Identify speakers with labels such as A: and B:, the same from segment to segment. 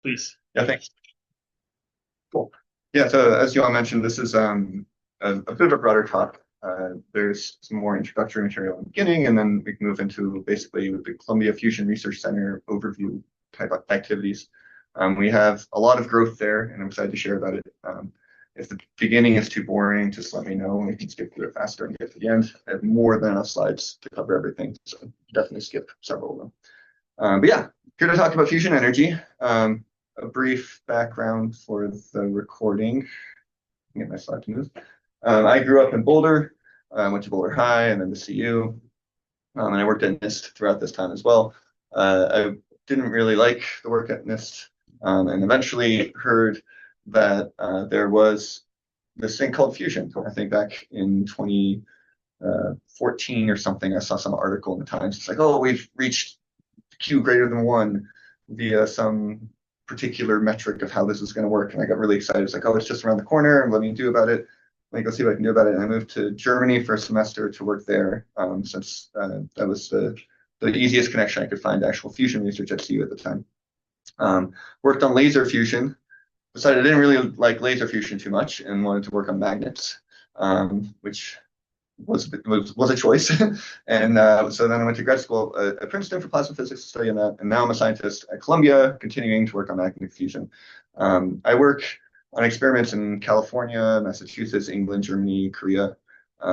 A: please.
B: Yeah, thanks. Cool. Yeah, so as you all mentioned, this is a bit of a broader talk. There's some more introductory material in the beginning, and then we can move into basically the Columbia Fusion Research Center overview type of activities. We have a lot of growth there, and I'm excited to share about it. If the beginning is too boring, just let me know, and we can skip through it faster and get to the end. I have more than enough slides to cover everything, so definitely skip several of them. But yeah, here to talk about fusion energy. A brief background for the recording. Get my slide to move. I grew up in Boulder, went to Boulder High and then the CU, and I worked at NIST throughout this time as well. I didn't really like the work at NIST, and eventually heard that there was this thing called fusion. I think back in 2014 or something, I saw some article in the Times. It's like, oh, we've reached Q greater than 1 via some particular metric of how this is going to work. And I got really excited. It's like, oh, it's just around the corner. And what do you do about it? Let me go see what I can do about it. And I moved to Germany for a semester to work there, since that was the easiest connection I could find to actual fusion research at CU at the time. Worked on laser fusion. Decided I didn't really like laser fusion too much and wanted to work on magnets, which was a choice. And so then I went to grad school at Princeton for plasma physics to study on that. And now I'm a scientist at Columbia, continuing to work on magnetic fusion. I work on experiments in California, Massachusetts, England, Germany, Korea.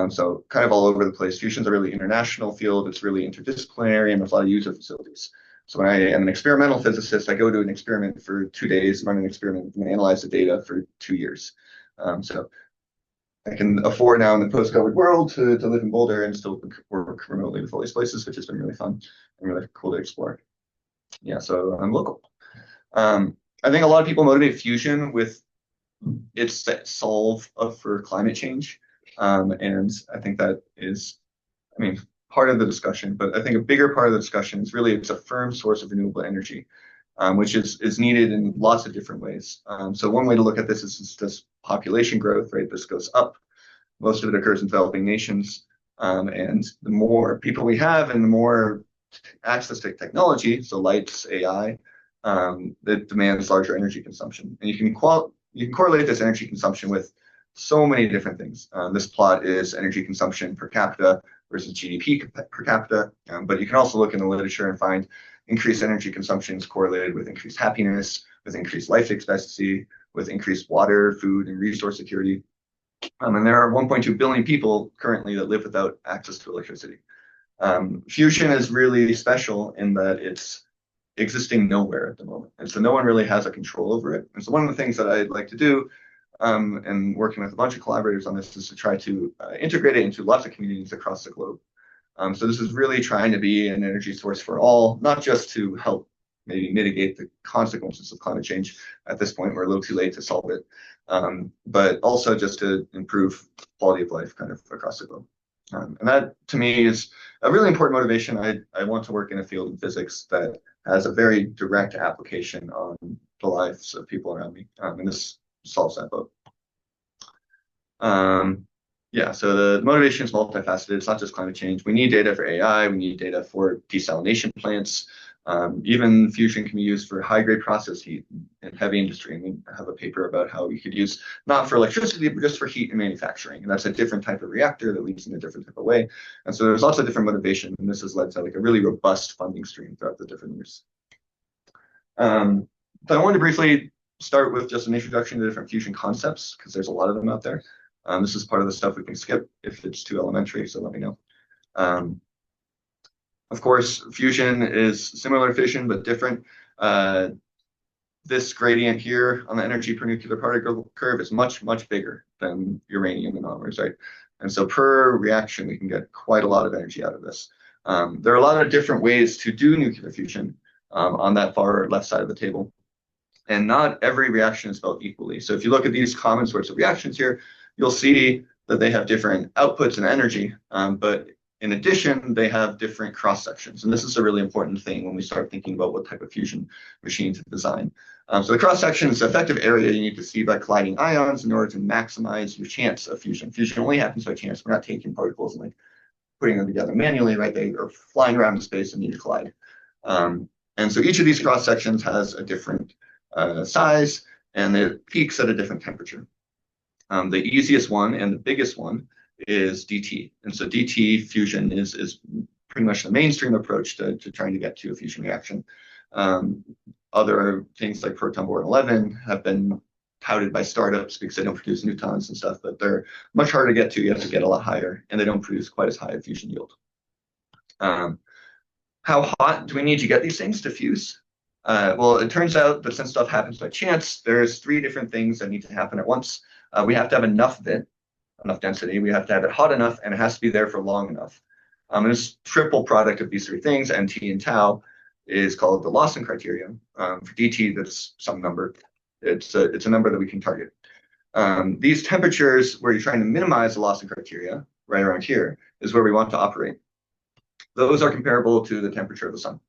B: So kind of all over the place. Fusion's a really international field. It's really interdisciplinary, and there's a lot of user facilities. So when I am an experimental physicist, I go to an experiment for 2 days, run an experiment, and analyze the data for 2 years. So I can afford now in the post-COVID world to live in Boulder and still work remotely with all these places, which has been really fun and really cool to explore. Yeah, so I'm local. I think a lot of people motivate fusion with its solve for climate change. And I think that is, I mean, part of the discussion, but I think a bigger part of the discussion is really it's a firm source of renewable energy, which is needed in lots of different ways. So one way to look at this is just population growth, right? This goes up. Most of it occurs in developing nations. And the more people we have and the more access to technology, so lights, AI, that demands larger energy consumption. And you can correlate this energy consumption with so many different things. This plot is energy consumption per capita versus GDP per capita. But you can also look in the literature and find increased energy consumption is correlated with increased happiness, with increased life expectancy, with increased water, food, and resource security. And there are 1.2 billion people currently that live without access to electricity. Fusion is really special in that it's existing nowhere at the moment. And so no one really has a control over it. And so one of the things that I'd like to do, and working with a bunch of collaborators on this, is to try to integrate it into lots of communities across the globe. So this is really trying to be an energy source for all, not just to help maybe mitigate the consequences of climate change. At this point, we're a little too late to solve it, but also just to improve quality of life kind of across the globe. And that, to me, is a really important motivation. I want to work in a field of physics that has a very direct application on the lives of people around me, and this solves that both. Yeah, so the motivation is multifaceted. It's not just climate change. We need data for AI. We need data for desalination plants. Even fusion can be used for high-grade process heat in heavy industry. And we have a paper about how we could use not for electricity, but just for heat in manufacturing. And that's a different type of reactor that leads in a different type of way. And so there's lots of different motivation, and this has led to like a really robust funding stream throughout the different years. So I wanted to briefly start with just an introduction to different fusion concepts, because there's a lot of them out there. This is part of the stuff we can skip if it's too elementary, so let me know. Of course, fusion is similar to fission, but different. This gradient here on the energy per nuclear particle curve is much, much bigger than uranium and onwards, right? And so per reaction, we can get quite a lot of energy out of this. There are a lot of different ways to do nuclear fusion on that far left side of the table. And not every reaction is spelled equally. So if you look at these common sorts of reactions here, you'll see that they have different outputs and energy, but in addition, they have different cross sections. And this is a really important thing when we start thinking about what type of fusion machine to design. So the cross section is the effective area you need to see by colliding ions in order to maximize your chance of fusion. Fusion only happens by chance. We're not taking particles and like putting them together manually, right? They are flying around in space and need to collide. And so each of these cross sections has a different size, and it peaks at a different temperature. The easiest one and the biggest one is DT. And so DT fusion is pretty much the mainstream approach to trying to get to a fusion reaction. Other things like proton-111 have been touted by startups because they don't produce neutrons and stuff, but they're much harder to get to. You have to get a lot higher, and they don't produce quite as high a fusion yield. How hot do we need to get these things to fuse? Well, it turns out that since stuff happens by chance, there's 3 different things that need to happen at once. We have to have enough of it, enough density. We have to have it hot enough, and it has to be there for long enough. This triple product of these 3 things, T and tau, is called the Lawson criterion. For DT, that's some number. It's a number that we can target. These temperatures where you're trying to minimize the Lawson criteria, right around here, is where we want to operate. Those are comparable to the temperature of the sun.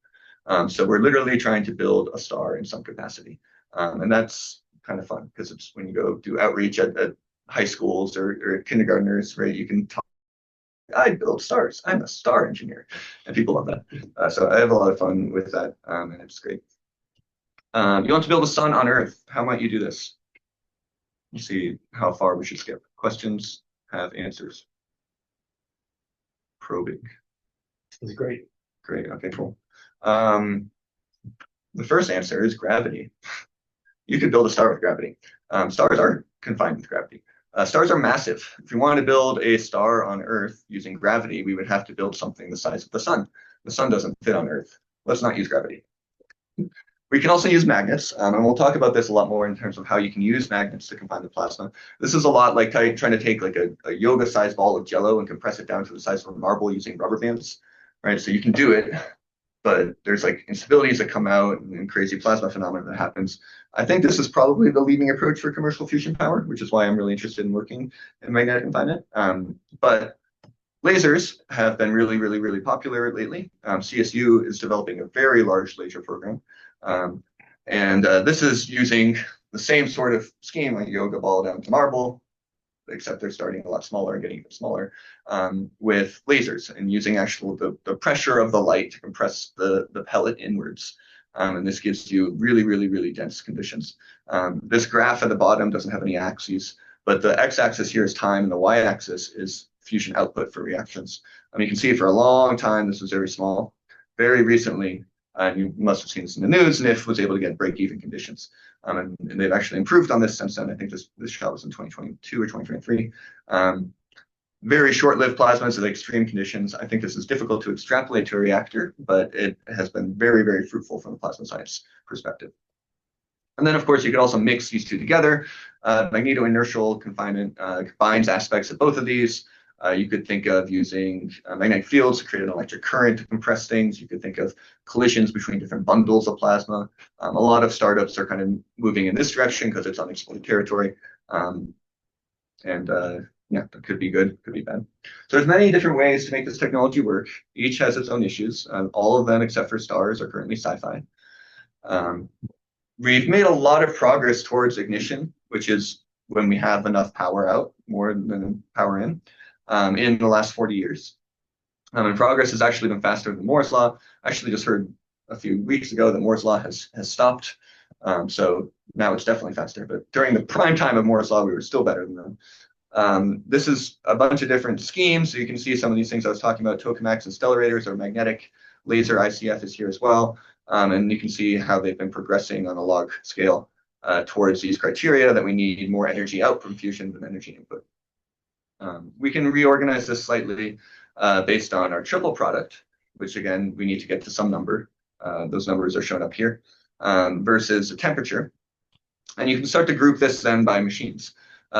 B: So we're literally trying to build a star in some capacity. And that's kind of fun because it's when you go do outreach at high schools or kindergartners, right? You can talk, I build stars. I'm a star engineer. And people love that. So I have a lot of fun with that, and it's great. You want to build a sun on Earth. How might you do this? You see how far we should skip. Questions have answers. Probing.
A: That's great.
B: Great. Okay, cool. The first answer is gravity. You could build a star with gravity. Stars are confined with gravity. Stars are massive. If we wanted to build a star on Earth using gravity, we would have to build something the size of the sun. The sun doesn't fit on Earth. Let's not use gravity. We can also use magnets, and we'll talk about this a lot more in terms of how you can use magnets to confine the plasma. This is a lot like trying to take like a yoga-sized ball of Jello and compress it down to the size of a marble using rubber bands, right? So you can do it, but there's like instabilities that come out and crazy plasma phenomena that happens. I think this is probably the leading approach for commercial fusion power, which is why I'm really interested in working in magnetic confinement. But lasers have been really, really, really popular lately. CSU is developing a very large laser program. This is using the same sort of scheme like yoga ball down to marble, except they're starting a lot smaller and getting even smaller, with lasers and using the pressure of the light to compress the pellet inwards. And this gives you really, really, really dense conditions. This graph at the bottom doesn't have any axes, but the x-axis here is time and the y-axis is fusion output for reactions. You can see for a long time this was very small. Very recently, you must have seen this in the news, NIF was able to get break-even conditions. And they've actually improved on this since then. I think this shot was in 2022 or 2023. Very short-lived plasmas at extreme conditions. I think this is difficult to extrapolate to a reactor, but it has been very, very fruitful from a plasma science perspective. And then, of course, you could also mix these 2 together. Magneto-inertial confinement combines aspects of both of these. You could think of using magnetic fields to create an electric current to compress things. You could think of collisions between different bundles of plasma. A lot of startups are kind of moving in this direction because it's unexplored territory. Yeah, that could be good, could be bad. So there's many different ways to make this technology work. Each has its own issues. All of them, except for stars, are currently sci-fi. We've made a lot of progress towards ignition, which is when we have enough power out, more than power in the last 40 years. And progress has actually been faster than Moore's Law. I actually just heard a few weeks ago that Moore's Law has stopped. So now it's definitely faster. But during the prime time of Moore's Law, we were still better than them. This is a bunch of different schemes. So you can see some of these things I was talking about, tokamaks and stellarators or magnetic laser ICF is here as well. And you can see how they've been progressing on a log scale towards these criteria that we need more energy out from fusion than energy input. We can reorganize this slightly based on our triple product, which again, we need to get to some number. Those numbers are shown up here, versus the temperature. And you can start to group this then by machines.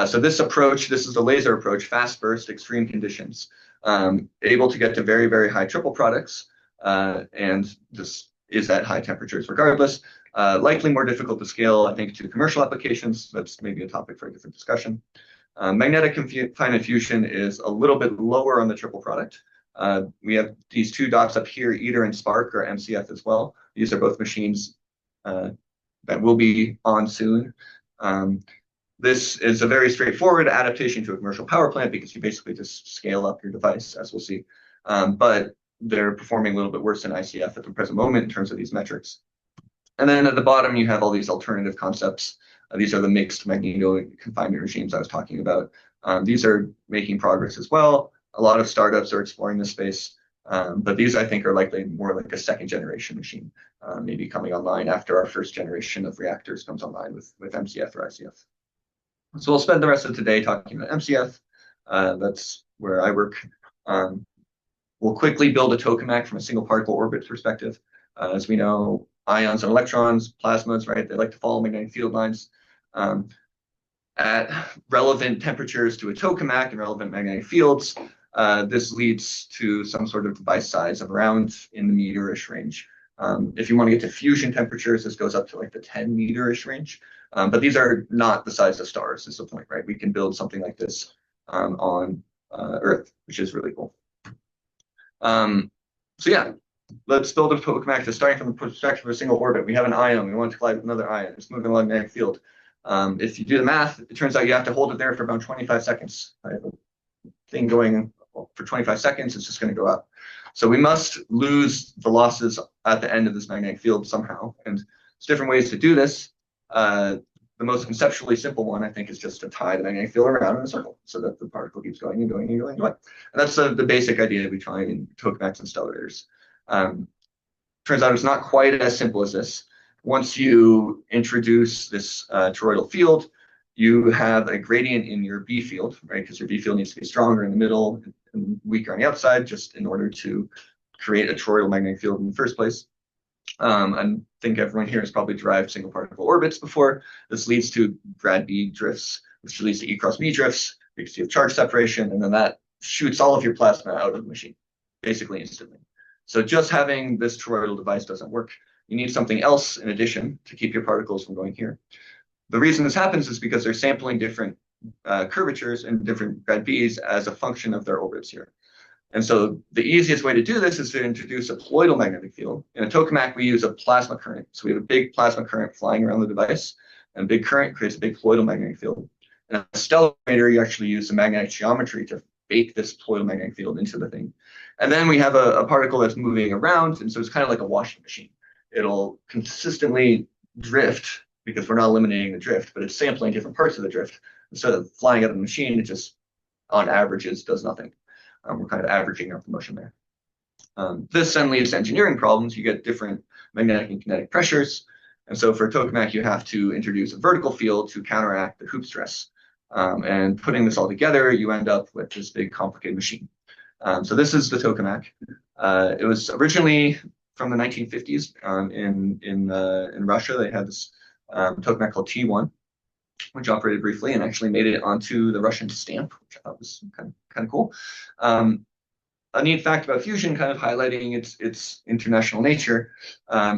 B: So this approach, this is the laser approach, fast burst, extreme conditions, able to get to very, very high triple products. And this is at high temperatures regardless. Likely more difficult to scale, I think, to commercial applications. That's maybe a topic for a different discussion. Magnetic confinement fusion is a little bit lower on the triple product. We have these 2 dots up here, ITER and Spark, or MCF as well. These are both machines that will be on soon. This is a very straightforward adaptation to a commercial power plant because you basically just scale up your device, as we'll see. But they're performing a little bit worse than ICF at the present moment in terms of these metrics. And then at the bottom, you have all these alternative concepts. These are the mixed magneto-confinement regimes I was talking about. These are making progress as well. A lot of startups are exploring this space, but these I think are likely more like a second generation machine, maybe coming online after our first generation of reactors comes online with MCF or ICF. So we'll spend the rest of today talking about MCF. That's where I work. We'll quickly build a tokamak from a single particle orbit perspective. As we know, ions and electrons, plasmas, right? They like to follow magnetic field lines. At relevant temperatures to a tokamak and relevant magnetic fields, this leads to some sort of device size of around in the meter-ish range. If you want to get to fusion temperatures, this goes up to like the 10 meter-ish range. But these are not the size of stars, is the point, right? We can build something like this on Earth, which is really cool. So yeah, let's build a tokamak that's starting from the perspective of a single orbit. We have an ion, we want to collide with another ion. It's moving along the magnetic field. If you do the math, it turns out you have to hold it there for about 25 seconds. I have a thing going for 25 seconds, it's just going to go up. So we must lose the losses at the end of this magnetic field somehow. And there's different ways to do this. The most conceptually simple one, I think, is just to tie the magnetic field around in a circle so that the particle keeps going and going and going and going. And that's the basic idea we try in tokamaks and stellators. Turns out it's not quite as simple as this. Once you introduce this toroidal field, you have a gradient in your B field, right? Because your B field needs to be stronger in the middle and weaker on the outside, just in order to create a toroidal magnetic field in the first place. I think everyone here has probably derived single particle orbits before. This leads to grad B drifts, which leads to E cross B drifts, because you have charge separation, and then that shoots all of your plasma out of the machine, basically instantly. So just having this toroidal device doesn't work. You need something else in addition to keep your particles from going here. The reason this happens is because they're sampling different curvatures and different grad Bs as a function of their orbits here. And so the easiest way to do this is to introduce a colloidal magnetic field. In a tokamak, we use a plasma current. So we have a big plasma current flying around the device, and a big current creates a big colloidal magnetic field. In a stellarator, you actually use the magnetic geometry to bake this colloidal magnetic field into the thing. And then we have a particle that's moving around, and so it's kind of like a washing machine. It'll consistently drift because we're not eliminating the drift, but it's sampling different parts of the drift. Instead of flying out of the machine, it just, on averages, does nothing. We're kind of averaging out the motion there. This then leads to engineering problems. You get different magnetic and kinetic pressures. And so for a tokamak, you have to introduce a vertical field to counteract the hoop stress. And putting this all together, you end up with this big complicated machine. So this is the tokamak. It was originally from the 1950s in Russia. They had this tokamak called T1, which operated briefly and actually made it onto the Russian stamp, which I thought was kind of cool. A neat fact about fusion, kind of highlighting its international nature,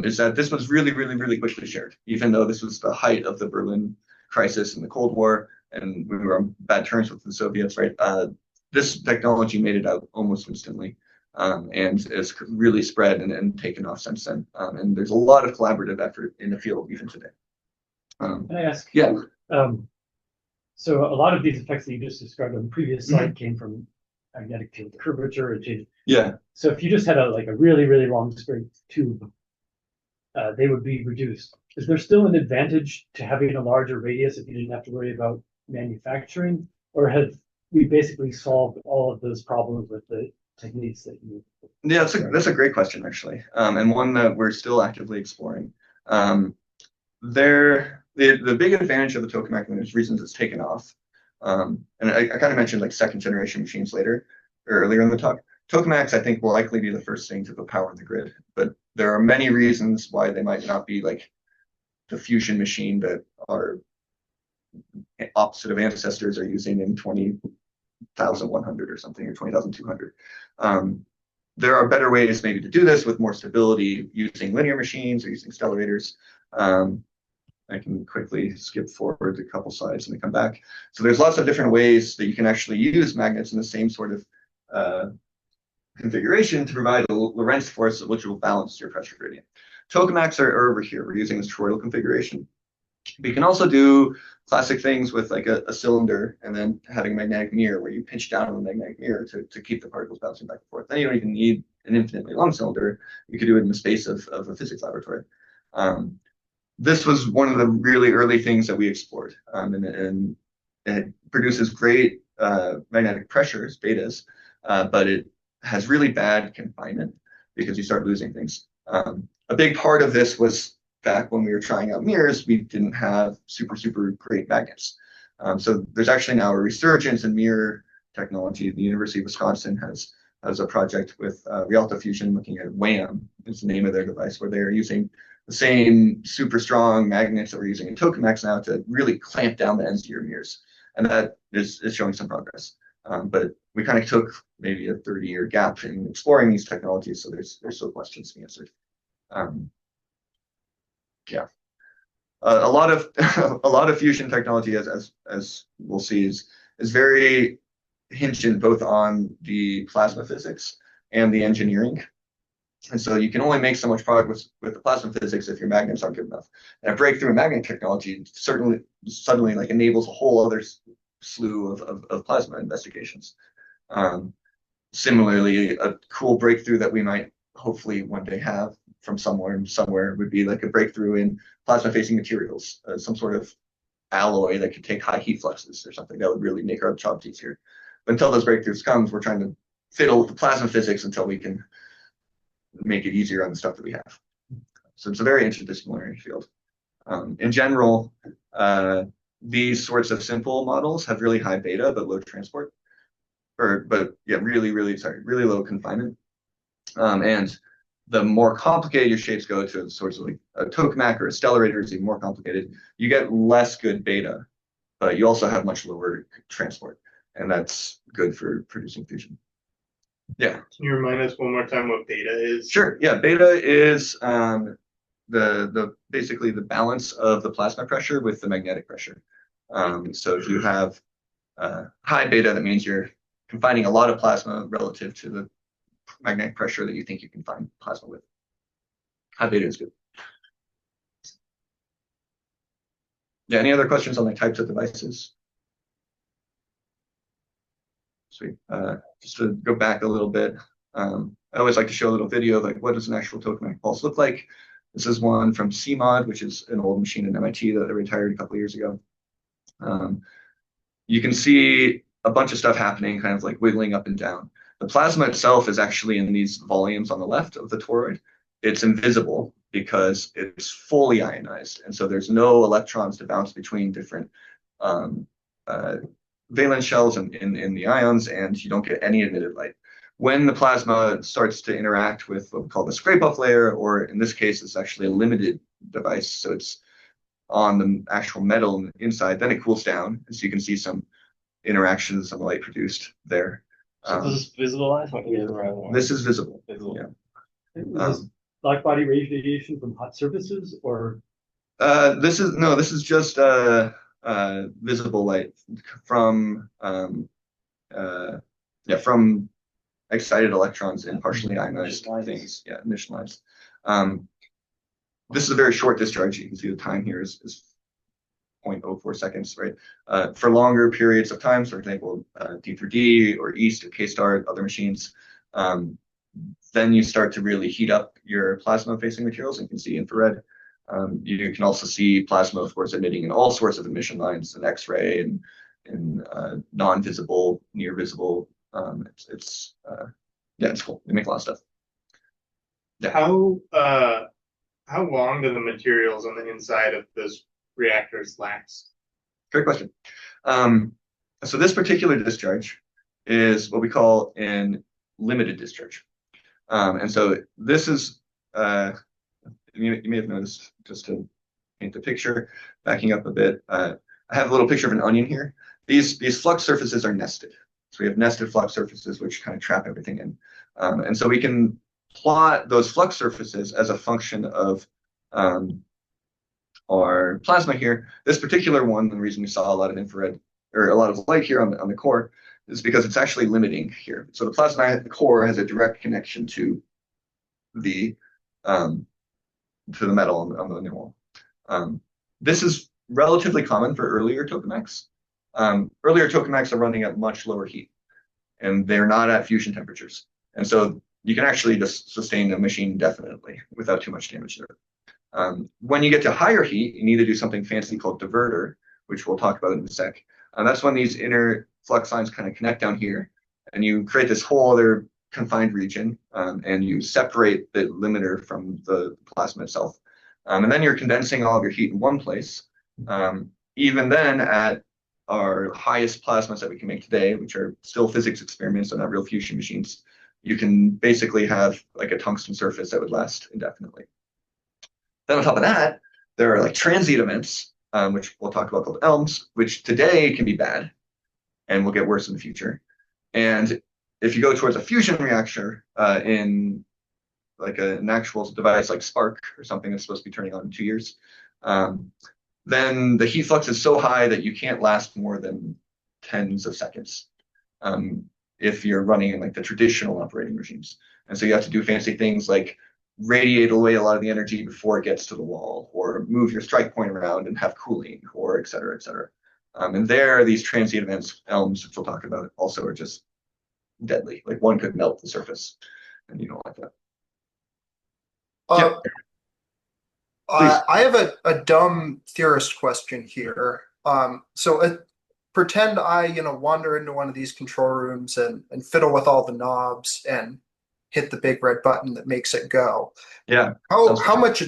B: is that this was really, really, really quickly shared, even though this was the height of the Berlin crisis and the Cold War, and we were on bad terms with the Soviets, right? This technology made it out almost instantly, and has really spread and taken off since then. And there's a lot of collaborative effort in the field even today.
A: Can I ask?
B: Yeah.
A: So a lot of these effects that you just described on the previous slide came from magnetic field curvature and change.
B: Yeah.
A: So if you just had a really, really long straight tube, they would be reduced. Is there still an advantage to having a larger radius if you didn't have to worry about manufacturing, or have we basically solved all of those problems with the techniques that you?
B: Yeah, that's a great question actually, and one that we're still actively exploring. The big advantage of the tokamak, and there's reasons it's taken off, and I kind of mentioned like second generation machines earlier in the talk. Tokamaks, I think, will likely be the first thing to put power in the grid, but there are many reasons why they might not be like the fusion machine that our opposite of ancestors are using in 20,100 or something, or 20,200. There are better ways maybe to do this with more stability using linear machines or using stellarators. I can quickly skip forward a couple slides and then come back. So there's lots of different ways that you can actually use magnets in the same sort of configuration to provide a Lorentz force which will balance your pressure gradient. Tokamaks are over here. We're using this toroidal configuration. We can also do classic things with like a cylinder and then having a magnetic mirror where you pinch down on the magnetic mirror to keep the particles bouncing back and forth. Then you don't even need an infinitely long cylinder. You could do it in the space of a physics laboratory. this was one of the really early things that we explored, and it produces great magnetic pressures, betas, but it has really bad confinement because you start losing things. A big part of this was back when we were trying out mirrors, we didn't have super great magnets. So there's actually now a resurgence in mirror technology. The University of Wisconsin has a project with Rialto Fusion looking at WAM, is the name of their device, where they're using the same super strong magnets that we're using in tokamaks now to really clamp down the ends of your mirrors. And that is showing some progress. But we kind of took maybe a 30-year gap in exploring these technologies, so there's still questions to be answered. Yeah. A lot of fusion technology, as we'll see, is very hinged both on the plasma physics and the engineering. And so you can only make so much progress with the plasma physics if your magnets aren't good enough. And a breakthrough in magnet technology certainly suddenly like enables a whole other slew of plasma investigations. Similarly, a cool breakthrough that we might hopefully one day have from somewhere would be like a breakthrough in plasma facing materials, some sort of alloy that could take high heat fluxes or something that would really make our jobs easier. But until those breakthroughs comes, we're trying to fiddle with the plasma physics until we can make it easier on the stuff that we have. So it's a very interdisciplinary field. In general, these sorts of simple models have really high beta but low transport, really low confinement. And the more complicated your shapes go to, sorts of like a tokamak or a stellarator is even more complicated, you get less good beta, but you also have much lower transport, and that's good for producing fusion. Yeah.
C: Can you remind us one more time what beta is?
B: Sure. Yeah, beta is the basically the balance of the plasma pressure with the magnetic pressure. So if you have high beta, that means you're confining a lot of plasma relative to the magnetic pressure that you think you can find plasma with. High beta is good. Yeah, any other questions on the types of devices? Sweet. Just to go back a little bit, I always like to show a little video of like what does an actual tokamak pulse look like. This is one from CMOD, which is an old machine at MIT that I retired a couple of years ago. You can see a bunch of stuff happening, kind of like wiggling up and down. The plasma itself is actually in these volumes on the left of the toroid. It's invisible because it's fully ionized, and so there's no electrons to bounce between different valence shells in the ions, and you don't get any emitted light. When the plasma starts to interact with what we call the scrape-off layer, or in this case, it's actually a limited device, so it's on the actual metal inside, then it cools down, and so you can see some interactions, some light produced there.
D: So this is visible?
B: This is visible.
D: Yeah.
A: Is this black body radiation from hot surfaces, or?
B: This is just visible light from from excited electrons in partially ionized things. Yeah, emission lines. This is a very short discharge. You can see the time here is 0.04 seconds, right? For longer periods of time, for example, D3D or East or K-Star, other machines, then you start to really heat up your plasma-facing materials, and you can see infrared. You can also see plasma, of course, emitting in all sorts of emission lines, and X-ray and non-visible, near visible. It's cool. They make a lot of stuff.
C: Yeah. How long do the materials on the inside of those reactors last?
B: Great question. So this particular discharge is what we call an limited discharge. And so this is, you may have noticed, just to paint the picture, backing up a bit, I have a little picture of an onion here. These flux surfaces are nested. So we have nested flux surfaces which kind of trap everything in. And so we can plot those flux surfaces as a function of our plasma here. This particular one, the reason we saw a lot of infrared or a lot of light here on the core is because it's actually limiting here. So the plasma core has a direct connection to the metal on the inner wall. This is relatively common for earlier tokamaks. Earlier tokamaks are running at much lower heat, and they're not at fusion temperatures. And so you can actually just sustain a machine indefinitely without too much damage there. When you get to higher heat, you need to do something fancy called diverter, which we'll talk about in a sec. That's when these inner flux lines kind of connect down here, and you create this whole other confined region, and you separate the limiter from the plasma itself. And then you're condensing all of your heat in one place. Even then, at our highest plasmas that we can make today, which are still physics experiments, so not real fusion machines, you can basically have like a tungsten surface that would last indefinitely. Then on top of that, there are like transient events, which we'll talk about called ELMs, which today can be bad and will get worse in the future. And if you go towards a fusion reactor in like an actual device like Spark or something that's supposed to be turning on in 2 years, then the heat flux is so high that you can't last more than tens of seconds if you're running in like the traditional operating regimes. And so you have to do fancy things like radiate away a lot of the energy before it gets to the wall, or move your strike point around and have cooling, or et cetera, et cetera. And there, these transient events, ELMs, which we'll talk about, also are just deadly. Like one could melt the surface, and you don't like that.
D: I have a dumb theorist question here. Pretend I, wander into one of these control rooms and fiddle with all the knobs and hit the big red button that makes it go.
B: Yeah.
D: How much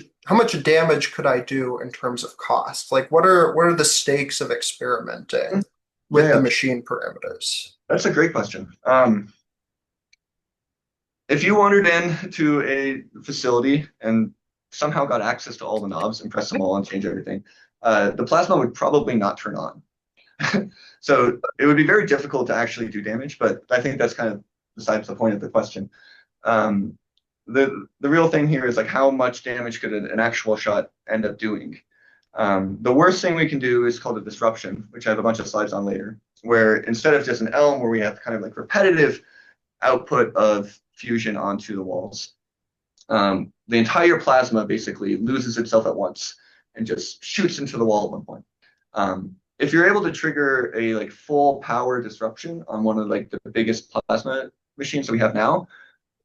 D: damage could I do in terms of cost? Like, what are the stakes of experimenting with the machine parameters?
B: That's a great question. If you wandered into a facility and somehow got access to all the knobs and pressed them all and change everything, the plasma would probably not turn on. So it would be very difficult to actually do damage, but I think that's kind of besides the point of the question. The real thing here is like how much damage could an actual shot end up doing? The worst thing we can do is called a disruption, which I have a bunch of slides on later, where instead of just an ELM where we have kind of like repetitive output of fusion onto the walls, the entire plasma basically loses itself at once and just shoots into the wall at one point. If you're able to trigger a like full power disruption on one of like the biggest plasma machines that we have now,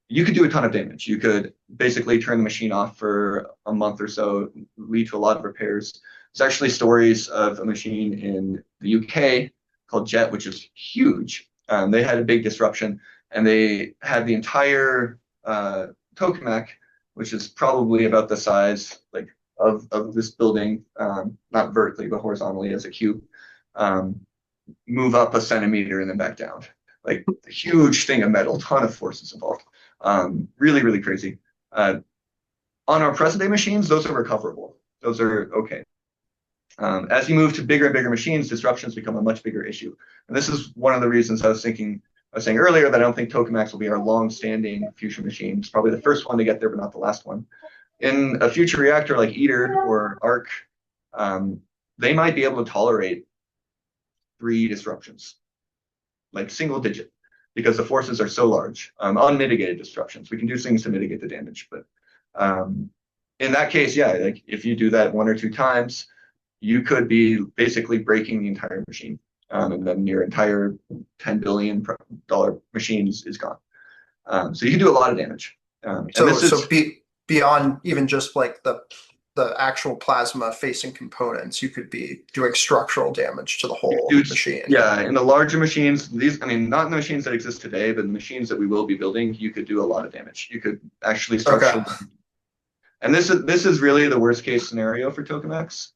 B: you could do a ton of damage. You could basically turn the machine off for a month or so, lead to a lot of repairs. There's actually stories of a machine in the UK called Jet, which is huge. They had a big disruption, and they had the entire tokamak, which is probably about the size like of this building, not vertically but horizontally as a cube, move up a centimeter and then back down. Like a huge thing of metal, ton of forces involved. Really, really crazy. On our present day machines, those are recoverable. Those are okay. As you move to bigger and bigger machines, disruptions become a much bigger issue. And this is one of the reasons I was saying earlier that I don't think tokamaks will be our long-standing fusion machine. It's probably the first one to get there, but not the last one. In a future reactor like ITER or ARC, they might be able to tolerate 3 disruptions, like single digit, because the forces are so large. Unmitigated disruptions. We can do things to mitigate the damage, but in that case, yeah, like if you do that 1 or 2 times, you could be basically breaking the entire machine, and then your entire $10 billion machine is gone. So you can do a lot of damage.
D: Beyond even just like the actual plasma facing components, you could be doing structural damage to the whole machine.
B: Yeah, in the larger machines, not in the machines that exist today, but the machines that we will be building, you could do a lot of damage. You could actually structurally. Okay. And this is really the worst case scenario for tokamaks.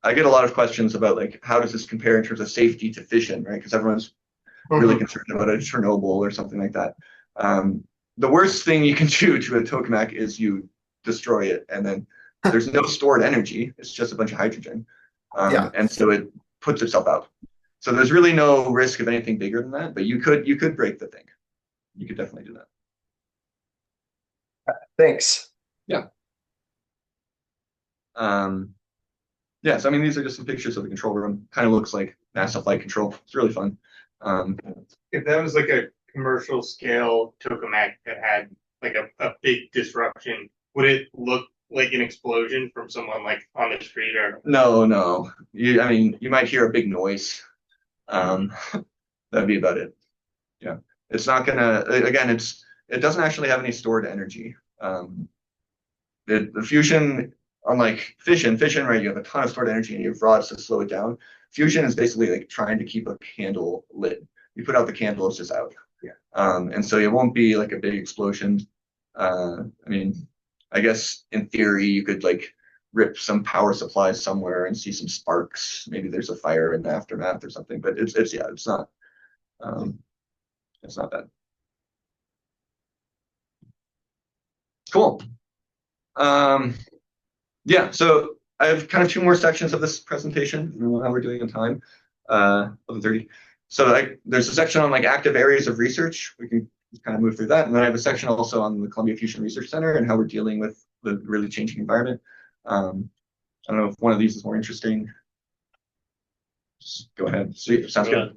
B: I get a lot of questions about like how does this compare in terms of safety to fission, right? Because everyone's really concerned about a Chernobyl or something like that. The worst thing you can do to a tokamak is you destroy it, and then there's no stored energy. It's just a bunch of hydrogen. And so it puts itself out. So there's really no risk of anything bigger than that, but you could break the thing. You could definitely do that.
D: Thanks.
B: Yeah. So I mean, these are just some pictures of the control room. Kind of looks like NASA flight control. It's really fun.
C: If that was like a commercial scale tokamak that had like a big disruption, would it look like an explosion from someone like on the street? Or
B: no. You might hear a big noise. That'd be about it. Yeah, it's not gonna. Again, it doesn't actually have any stored energy. The fusion unlike fission, right, you have a ton of stored energy and you have rods to slow it down. Fusion is basically like trying to keep a candle lit. You put out the candle, it's just out.
E: Yeah.
B: And so it won't be like a big explosion. I mean, I guess in theory you could like rip some power supplies somewhere and see some sparks. Maybe there's a fire in the aftermath or something, but it's not bad. Cool. Yeah, so I have kind of two more sections of this presentation. I don't know how we're doing in time. 11:30. So there's a section on like active areas of research. We can kind of move through that. And then I have a section also on the Columbia Fusion Research Center and how we're dealing with the really changing environment. I don't know if one of these is more interesting. Just go ahead. Sweet. Sounds good.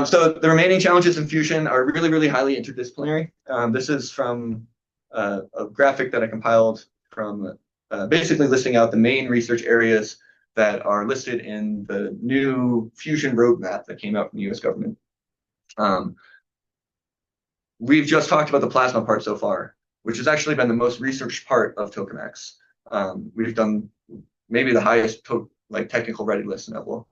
B: So the remaining challenges in fusion are really, really highly interdisciplinary. This is from a graphic that I compiled from basically listing out the main research areas that are listed in the new fusion roadmap that came out from the US government. We've just talked about the plasma part so far, which has actually been the most researched part of tokamaks. We've done maybe the highest technical readiness level.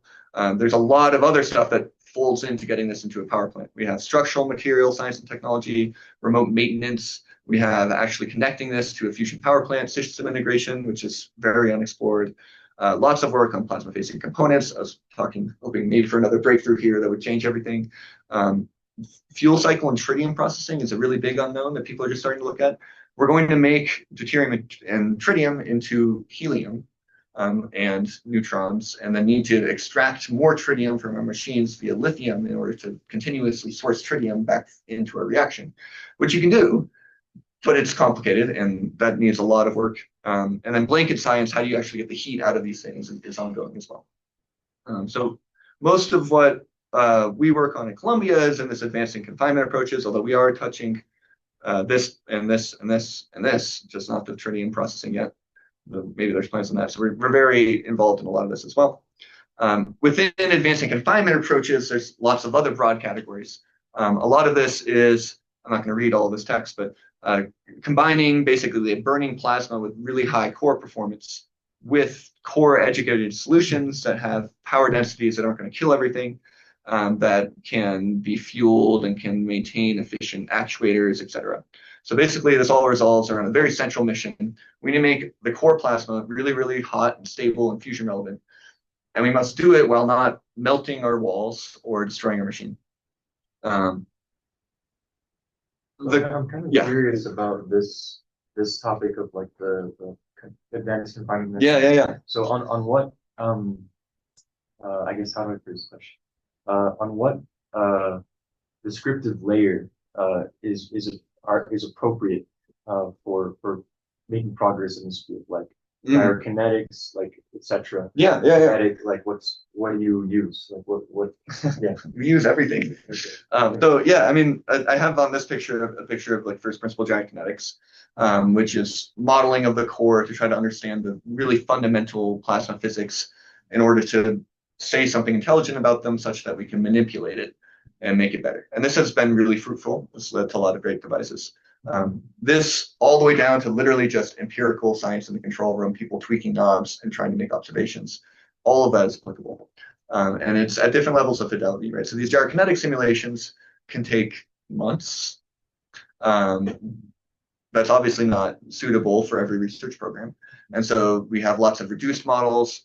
B: There's a lot of other stuff that folds into getting this into a power plant. We have structural material science and technology, remote maintenance. We have actually connecting this to a fusion power plant system integration, which is very unexplored. Lots of work on plasma-facing components. I was hoping maybe for another breakthrough here that would change everything. Fuel cycle and tritium processing is a really big unknown that people are just starting to look at. We're going to make deuterium and tritium into helium and neutrons, and then need to extract more tritium from our machines via lithium in order to continuously source tritium back into a reaction, which you can do, but it's complicated and that needs a lot of work. And then blanket science, how do you actually get the heat out of these things, is ongoing as well. So most of what we work on in Columbia is in this advancing confinement approaches, although we are touching this and this and this and this, just not the tritium processing yet. Maybe there's plans on that. So we're very involved in a lot of this as well. Within advancing confinement approaches, there's lots of other broad categories. A lot of this is, I'm not going to read all of this text, but combining basically the burning plasma with really high core performance with core educated solutions that have power densities that aren't going to kill everything, that can be fueled and can maintain efficient actuators, etc. So basically, this all resolves around a very central mission. We need to make the core plasma really, really hot and stable and fusion relevant. And we must do it while not melting our walls or destroying our machine.
E: I'm kind of curious about this topic of like the advanced confinement.
B: Yeah.
E: So on what I guess how do I phrase this question? On what descriptive layer is appropriate for making progress in this field, like kinetics, like etc.
B: Yeah.
E: Like what do you use? Like what? Yeah,
B: we use everything.
E: Okay.
B: So yeah, I mean, I have on this picture a picture of like first principle giant kinetics, which is modeling of the core to try to understand the really fundamental plasma physics in order to say something intelligent about them such that we can manipulate it and make it better. And this has been really fruitful. This led to a lot of great devices. This all the way down to literally just empirical science in the control room, people tweaking knobs and trying to make observations. All of that is applicable. And it's at different levels of fidelity, right? So these gyrokinetic simulations can take months. That's obviously not suitable for every research program. And so we have lots of reduced models.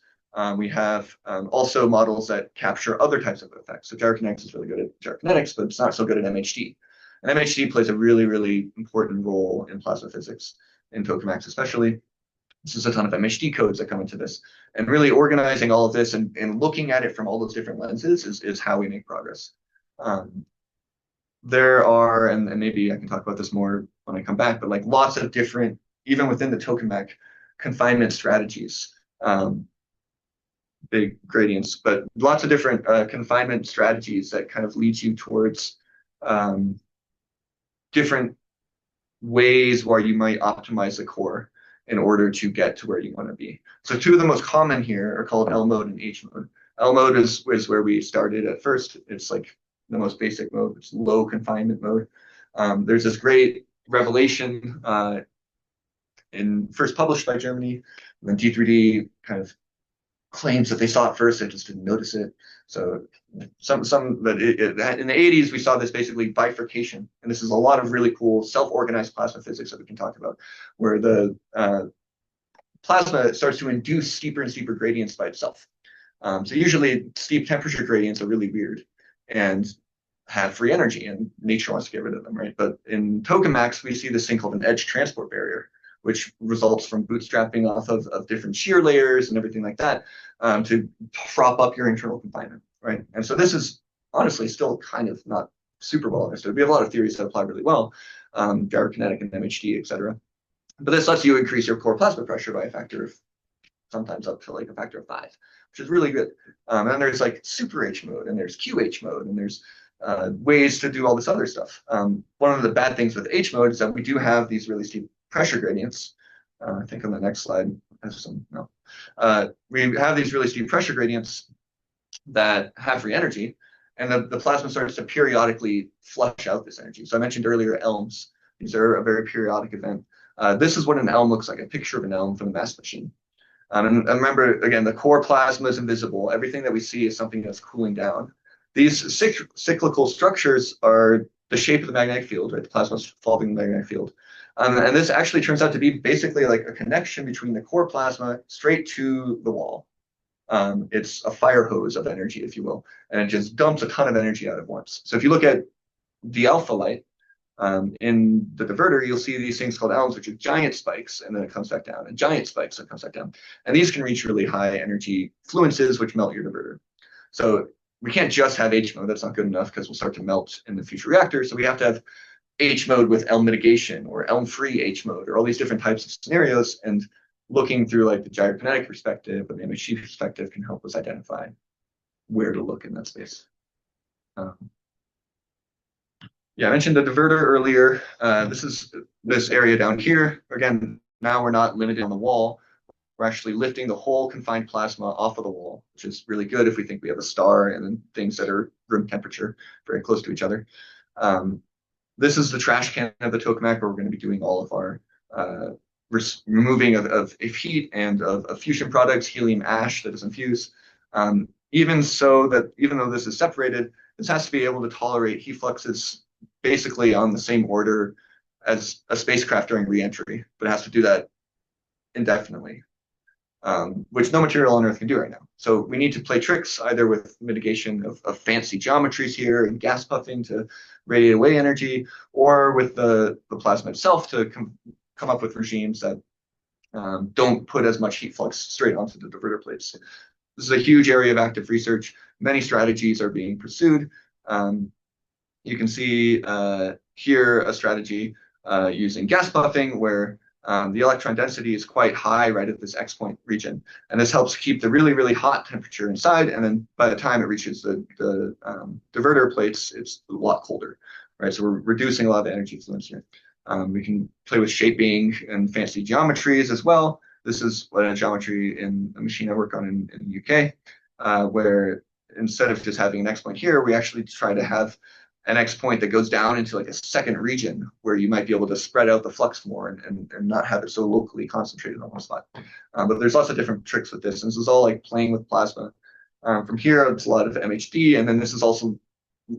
B: We have also models that capture other types of effects. So gyrokinetics is really good at gyrokinetics, but it's not so good at MHD. And MHD plays a really, really important role in plasma physics, in tokamaks especially. There's a ton of MHD codes that come into this. And really organizing all of this and looking at it from all those different lenses is how we make progress. There are, and maybe I can talk about this more when I come back, but like lots of different, even within the tokamak, confinement strategies. Big gradients, but lots of different confinement strategies that kind of lead you towards different ways where you might optimize the core in order to get to where you want to be. So two of the most common here are called L mode and H mode. L mode is where we started at first. It's like the most basic mode. It's low confinement mode. There's this great revelation first published by Germany. And then D3D kind of claims that they saw it first, they just didn't notice it. So some that in the 80s we saw this basically bifurcation, and this is a lot of really cool self-organized plasma physics that we can talk about, where the plasma starts to induce steeper and steeper gradients by itself. So usually steep temperature gradients are really weird and have free energy, and nature wants to get rid of them, right? But in tokamaks, we see this thing called an edge transport barrier, which results from bootstrapping off of different shear layers and everything like that, to prop up your internal confinement, right? And so this is honestly still kind of not super well understood. We have a lot of theories that apply really well, gyrokinetic and MHD, et cetera. But this lets you increase your core plasma pressure by a factor of, sometimes up to like a factor of 5, which is really good. And then there's like super H mode, and there's QH mode, and there's ways to do all this other stuff. One of the bad things with H mode is that we do have these really steep pressure gradients. I think on the next slide, we have these really steep pressure gradients that have free energy, and the plasma starts to periodically flush out this energy. So I mentioned earlier elms. These are a very periodic event. This is what an elm looks like, a picture of an elm from the mass machine. And remember, again, the core plasma is invisible. Everything that we see is something that's cooling down. These cyclical structures are the shape of the magnetic field, right? The plasma is following the magnetic field. And this actually turns out to be basically like a connection between the core plasma straight to the wall. It's a fire hose of energy, if you will, and it just dumps a ton of energy out at once. So if you look at the alpha light in the diverter, you'll see these things called elms, which are giant spikes, and then it comes back down, and giant spikes, and it comes back down. And these can reach really high energy fluences, which melt your diverter. So we can't just have H mode. That's not good enough because we'll start to melt in the future reactor. So we have to have H mode with elm mitigation or elm free H mode, or all these different types of scenarios. And looking through like the gyrokinetic perspective or the MHD perspective can help us identify where to look in that space. Yeah, I mentioned the diverter earlier. This is this area down here. Again, now we're not limited on the wall. We're actually lifting the whole confined plasma off of the wall, which is really good if we think we have a star and then things that are room temperature, very close to each other. This is the trash can of the tokamak, where we're going to be doing all of our removing of heat and of fusion products, helium ash that is infused. Even though this is separated, this has to be able to tolerate heat fluxes basically on the same order as a spacecraft during reentry, but it has to do that indefinitely, which no material on Earth can do right now. So we need to play tricks either with mitigation of fancy geometries here and gas puffing to radiate away energy, or with the plasma itself to come up with regimes that don't put as much heat flux straight onto the diverter plates. This is a huge area of active research. Many strategies are being pursued. You can see here a strategy using gas buffing, where the electron density is quite high right at this X point region. And this helps keep the really, really hot temperature inside. And then by the time it reaches the diverter plates, it's a lot colder, right? So we're reducing a lot of the energy fluence here. We can play with shaping and fancy geometries as well. This is a geometry in a machine I work on in the UK, where instead of just having an X point here, we actually try to have an X point that goes down into like a second region where you might be able to spread out the flux more and not have it so locally concentrated on one spot. But there's lots of different tricks with this. And this is all like playing with plasma. From here, it's a lot of MHD, and then this is also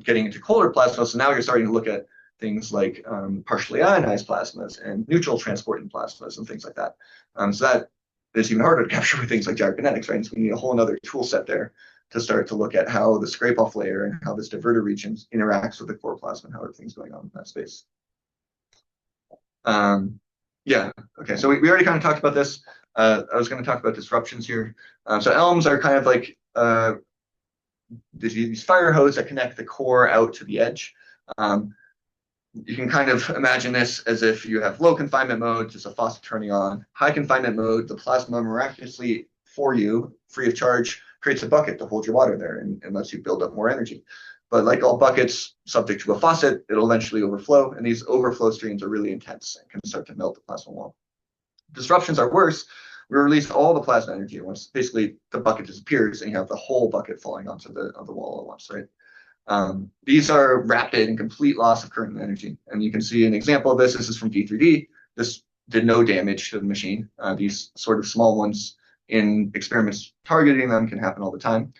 B: getting into colder plasma. So now you're starting to look at things like partially ionized plasmas and neutral transporting plasmas and things like that. So that is even harder to capture with things like gyrokinetics, right? So we need a whole other tool set there to start to look at how the scrape-off layer and how this diverter region interacts with the core plasma and how everything's going on in that space. Yeah, okay, so we already kind of talked about this. I was going to talk about disruptions here. So elms are kind of like these fire hoses that connect the core out to the edge. You can kind of imagine this as if you have low confinement mode, just a faucet turning on. High confinement mode, the plasma miraculously for you, free of charge, creates a bucket to hold your water there and lets you build up more energy. But like all buckets, subject to a faucet, it'll eventually overflow, and these overflow streams are really intense and can start to melt the plasma wall. Disruptions are worse. We release all the plasma energy at once. Basically, the bucket disappears, and you have the whole bucket falling onto the wall at once, right? These are rapid and complete loss of current and energy. And you can see an example of this. This is from D3D. This did no damage to the machine. These sort of small ones in experiments targeting them can happen all the time.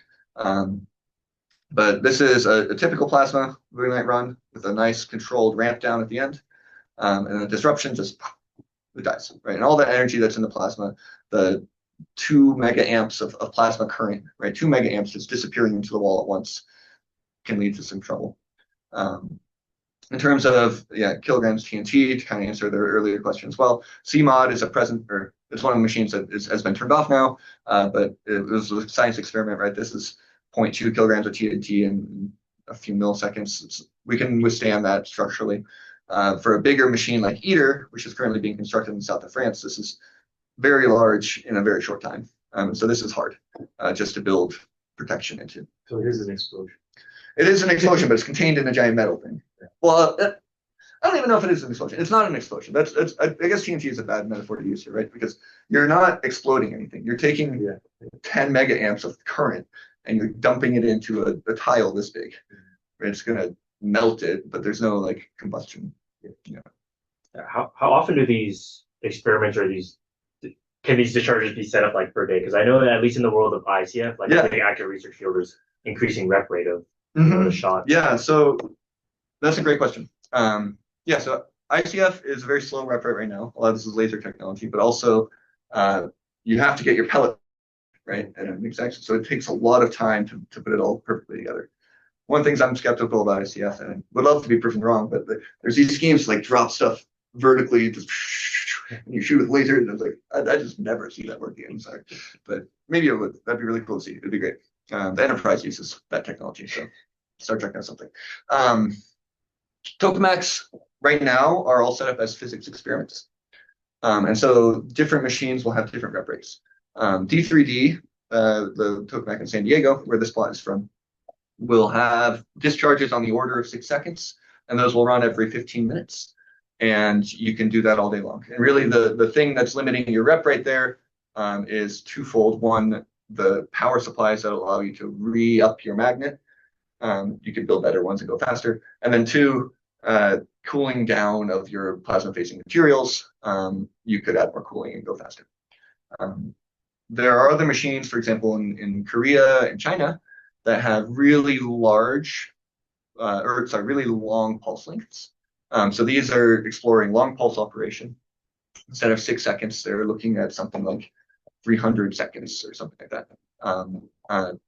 B: But this is a typical plasma we might run with a nice controlled ramp down at the end. And the disruption just it dies, right? And all the energy that's in the plasma, the 2 megaamps of plasma current, right? 2 megaamps just disappearing into the wall at once can lead to some trouble. In terms of kilograms TNT, to kind of answer their earlier question as well, CMOD is it's one of the machines that has been turned off now, but it was a science experiment, right? This is 0.2 kilograms of TNT in a few milliseconds. We can withstand that structurally. For a bigger machine like ITER, which is currently being constructed in the south of France, this is very large in a very short time. So this is hard just to build protection into.
E: So it is an explosion.
B: It is an explosion, but it's contained in a giant metal thing. Well, I don't even know if it is an explosion. It's not an explosion. I guess TNT is a bad metaphor to use here, right? Because you're not exploding anything. You're taking 10 megaamps of current and you're dumping it into a tile this big. Right? It's going to melt it, but there's no like combustion.
F: How often do these experiments or can these discharges be set up like per day? Because I know that at least in the world of ICF, like the active research field is increasing rep rate of the shot.
B: Yeah, so that's a great question. So ICF is a very slow rep rate right now. A lot of this is laser technology, but also you have to get your pellet right, and so it takes a lot of time to put it all perfectly together. One of the things I'm skeptical about ICF, and I would love to be proven wrong, but there's these schemes to like drop stuff vertically, just and you shoot with laser, and it's like I just never see that working. I'm sorry, but maybe it would. That'd be really cool to see. It'd be great. The Enterprise uses that technology, so Star Trek has something. Tokamaks right now are all set up as physics experiments, and so different machines will have different rep rates. D3D, the tokamak in San Diego, where this plot is from, will have discharges on the order of 6 seconds, and those will run every 15 minutes. And you can do that all day long. And really the thing that's limiting your rep rate there is twofold. One, the power supplies that allow you to re-up your magnet. You can build better ones and go faster. And then two, cooling down of your plasma-facing materials. You could add more cooling and go faster. There are other machines, for example, in Korea and China, that have really large, really long pulse lengths. So these are exploring long pulse operation. Instead of 6 seconds, they're looking at something like 300 seconds or something like that.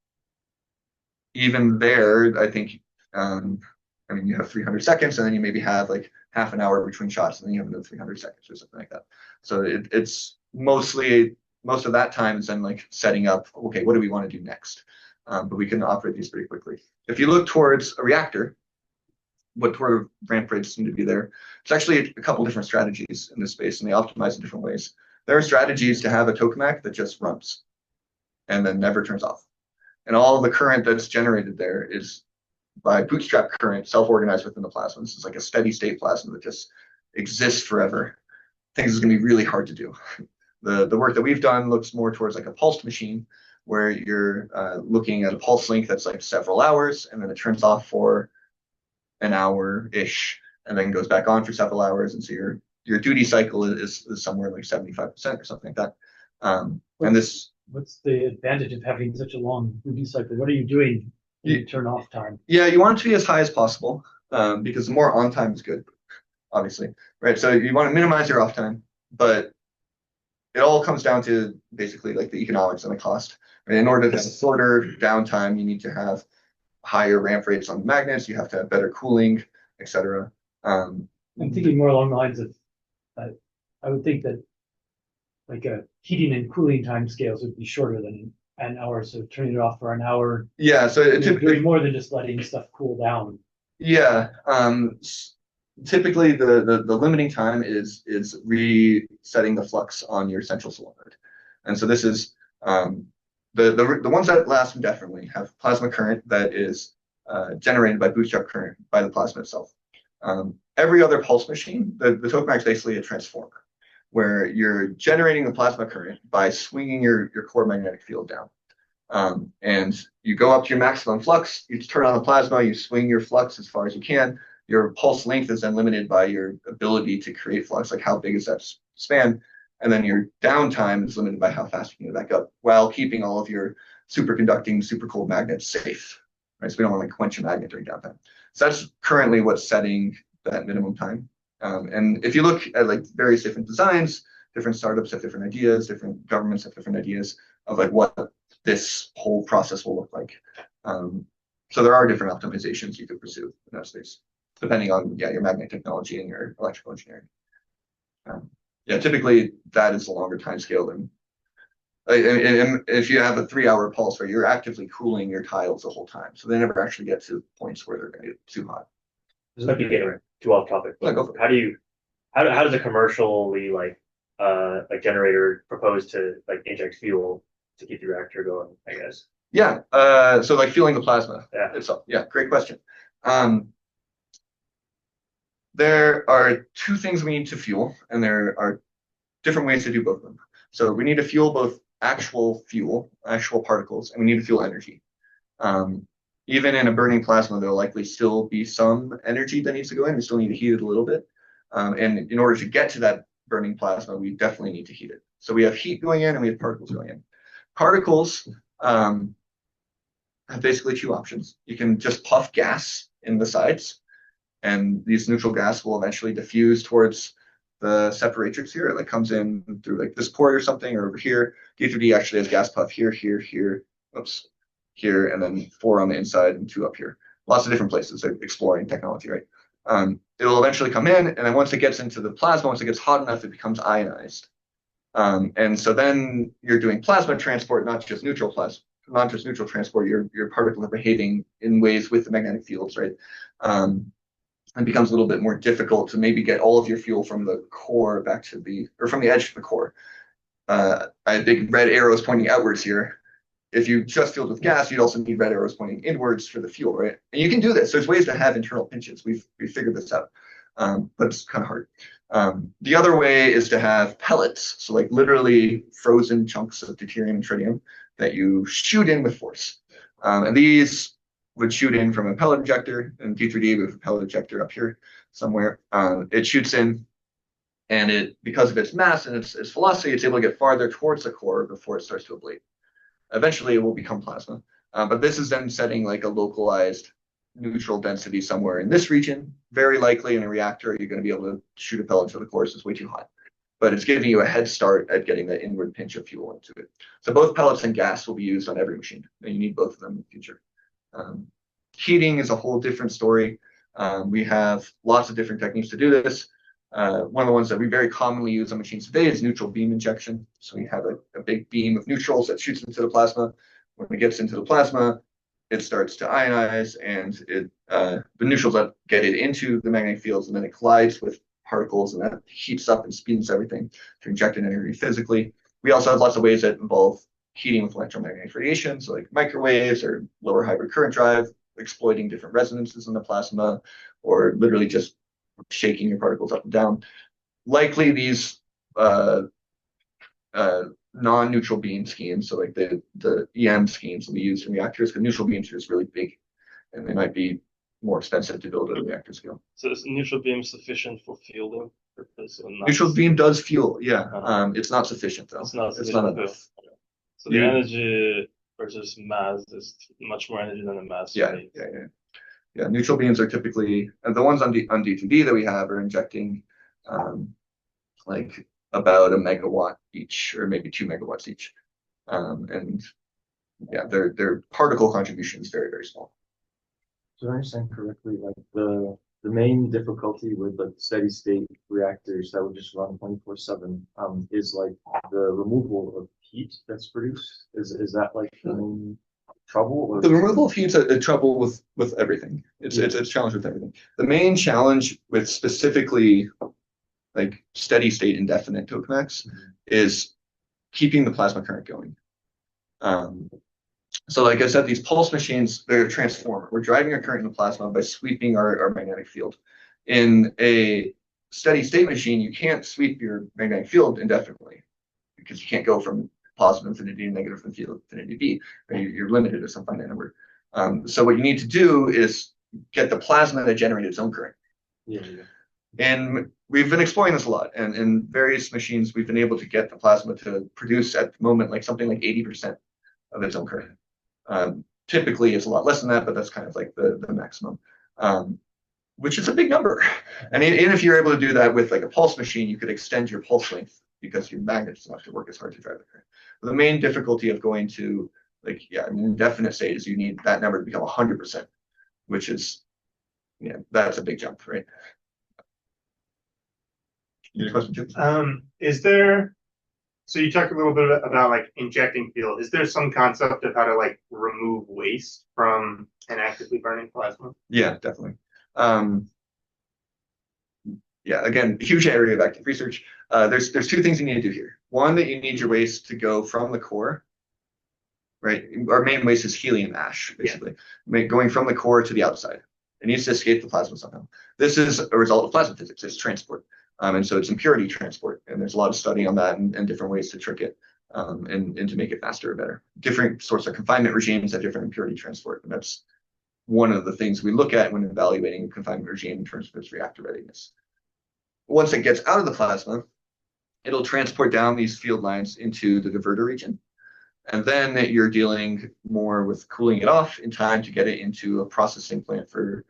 B: Even there, I think, you have 300 seconds, and then you maybe have like half an hour between shots, and then you have another 300 seconds or something like that. So it's most of that time is then like setting up, okay, what do we want to do next? But we can operate these pretty quickly. If you look towards a reactor, what sort of ramp rates seem to be there? It's actually a couple different strategies in this space, and they optimize in different ways. There are strategies to have a tokamak that just runs and then never turns off. And all of the current that's generated there is by bootstrap current self-organized within the plasma. This is like a steady state plasma that just exists forever. I think this is going to be really hard to do. The work that we've done looks more towards like a pulsed machine, where you're looking at a pulse length that's like several hours, and then it turns off for an hour-ish, and then goes back on for several hours. And so your duty cycle is somewhere like 75% or something like that. And this.
A: What's the advantage of having such a long duty cycle? What are you doing in your turn off time?
B: Yeah, you want it to be as high as possible, because the more on time is good, obviously, right? So you want to minimize your off time, but it all comes down to basically like the economics and the cost. Right? In order to have shorter downtime, you need to have higher ramp rates on the magnets. You have to have better cooling, etc.
A: I'm thinking more along the lines of, I would think that like a heating and cooling time scales would be shorter than an hour. So turning it off for an hour.
B: Yeah, so it
A: typically more than just letting stuff cool down.
B: Yeah. Typically the limiting time is resetting the flux on your central solenoid. And so this is the ones that last indefinitely have plasma current that is generated by bootstrap current by the plasma itself. Every other pulse machine, the tokamak is basically a transformer, where you're generating the plasma current by swinging your core magnetic field down. And you go up to your maximum flux, you turn on the plasma, you swing your flux as far as you can. Your pulse length is then limited by your ability to create flux, like how big is that span. And then your downtime is limited by how fast you can get back up while keeping all of your superconducting, super cold magnets safe, right? So we don't want to quench a magnet during downtime. So that's currently what's setting that minimum time. And if you look at like various different designs, different startups have different ideas, different governments have different ideas of like what this whole process will look like. So there are different optimizations you could pursue in that space, depending on your magnet technology and your electrical engineering. Typically that is a longer time scale than if you have a 3-hour pulse, right, you're actively cooling your tiles the whole time, so they never actually get to points where they're going to get too hot.
F: This might be getting too off topic.
B: Yeah, go for it.
F: How does a commercially like generator propose to like inject fuel to keep the reactor going, I guess?
B: Yeah. So like fueling the plasma.
F: Yeah.
B: Itself. Yeah. Great question. There are two things we need to fuel, and there are different ways to do both of them. So we need to fuel both actual particles, and we need to fuel energy. Even in a burning plasma, there'll likely still be some energy that needs to go in. We still need to heat it a little bit. And in order to get to that burning plasma, we definitely need to heat it. So we have heat going in and we have particles going in. Particles have basically two options. You can just puff gas in the sides, and these neutral gas will eventually diffuse towards the separatrix here. It like comes in through like this port or something, or over here. D3D actually has gas puff here, here, and then 4 on the inside and 2 up here. Lots of different places. They're exploring technology, right? It'll eventually come in, and then once it gets into the plasma, once it gets hot enough, it becomes ionized. And so then you're doing plasma transport, not just neutral transport. Your particles are behaving in ways with the magnetic fields, right? It becomes a little bit more difficult to maybe get all of your fuel from the core back to from the edge to the core. I have big red arrows pointing outwards here. If you just fueled with gas, you'd also need red arrows pointing inwards for the fuel, right? And you can do this. There's ways to have internal pinches. We've figured this out, but it's kind of hard. The other way is to have pellets, so like literally frozen chunks of deuterium and tritium that you shoot in with force. And these would shoot in from a pellet injector, and D3D with a pellet injector up here somewhere. It shoots in, and because of its mass and its velocity, it's able to get farther towards the core before it starts to ablate. Eventually, it will become plasma. But this is then setting like a localized neutral density somewhere in this region. Very likely in a reactor, you're going to be able to shoot a pellet to the core. It's way too hot. But it's giving you a head start at getting that inward pinch of fuel into it. So both pellets and gas will be used on every machine, and you need both of them in the future. Heating is a whole different story. We have lots of different techniques to do this. One of the ones that we very commonly use on machines today is neutral beam injection. So we have a big beam of neutrals that shoots into the plasma. When it gets into the plasma, it starts to ionize, and the neutrals that get it into the magnetic fields, and then it collides with particles, and that heats up and speeds everything to inject an energy physically. We also have lots of ways that involve heating with electromagnetic radiation, so like microwaves or lower hybrid current drive, exploiting different resonances in the plasma, or literally just shaking your particles up and down. Likely these non-neutral beam schemes, so like the EM schemes will be used in reactors, because neutral beams are just really big, and they might be more expensive to build at a reactor scale.
G: So is neutral beam sufficient for fueling purpose or not?
B: Neutral beam does fuel, yeah. It's not sufficient though.
G: It's not
B: It's
G: sufficient.
B: not enough.
G: So the energy versus mass is much more energy than the mass.
B: Yeah. Neutral beams are typically, and the ones on D2D that we have are injecting like about 1 megawatt each, or maybe 2 megawatts each. And yeah, their particle contribution is very, very small.
E: Do I understand correctly, like the main difficulty with like steady state reactors that would just run 24/7 is like the removal of heat that's produced? Is that like the main trouble? Or?
B: The removal of heat is a trouble with everything. It's a challenge with everything. The main challenge with specifically like steady state indefinite tokamaks is keeping the plasma current going. So like I said, these pulse machines, they're a transformer. We're driving a current in the plasma by sweeping our magnetic field. In a steady state machine, you can't sweep your magnetic field indefinitely, because you can't go from positive infinity to negative infinity B. You're limited to some finite number. So what you need to do is get the plasma to generate its own current.
E: Yeah.
B: In we've been exploring this a lot, and in various machines, we've been able to get the plasma to produce at the moment like something like 80% of its own current. Typically, it's a lot less than that, but that's kind of like the maximum, which is a big number. And even if you're able to do that with like a pulse machine, you could extend your pulse length because your magnets don't have to work as hard to drive the current. The main difficulty of going to like an indefinite state is you need that number to become 100%, which is that's a big jump, right? You have a question, Jim?
C: Is there, so you talked a little bit about like injecting fuel. Is there some concept of how to like remove waste from an actively burning plasma?
B: Yeah, definitely. Yeah, again, huge area of active research. There's two things you need to do here. One, that you need your waste to go from the core, right? Our main waste is helium ash, basically, going from the core to the outside. It needs to escape the plasma somehow. This is a result of plasma physics. It's transport. And so it's impurity transport. And there's a lot of study on that and different ways to trick it and to make it faster or better. Different sorts of confinement regimes have different impurity transport. And that's one of the things we look at when evaluating a confinement regime in terms of its reactor readiness. Once it gets out of the plasma, it'll transport down these field lines into the diverter region. And then you're dealing more with cooling it off in time to get it into a processing plant for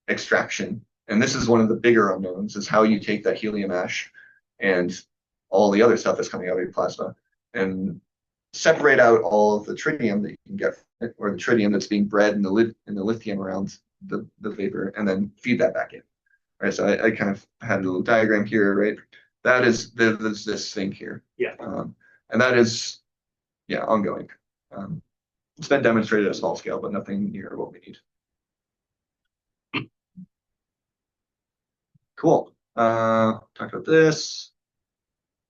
B: extraction. And this is one of the bigger unknowns, is how you take that helium ash and all the other stuff that's coming out of your plasma and separate out all of the tritium that you can get, or the tritium that's being bred in the lithium around the vapor, and then feed that back in. Right, so I kind of had a little diagram here, right? That is there's this thing here.
C: Yeah.
B: And that is, ongoing. It's been demonstrated at a small scale, but nothing near what we need. Cool. Talked about this.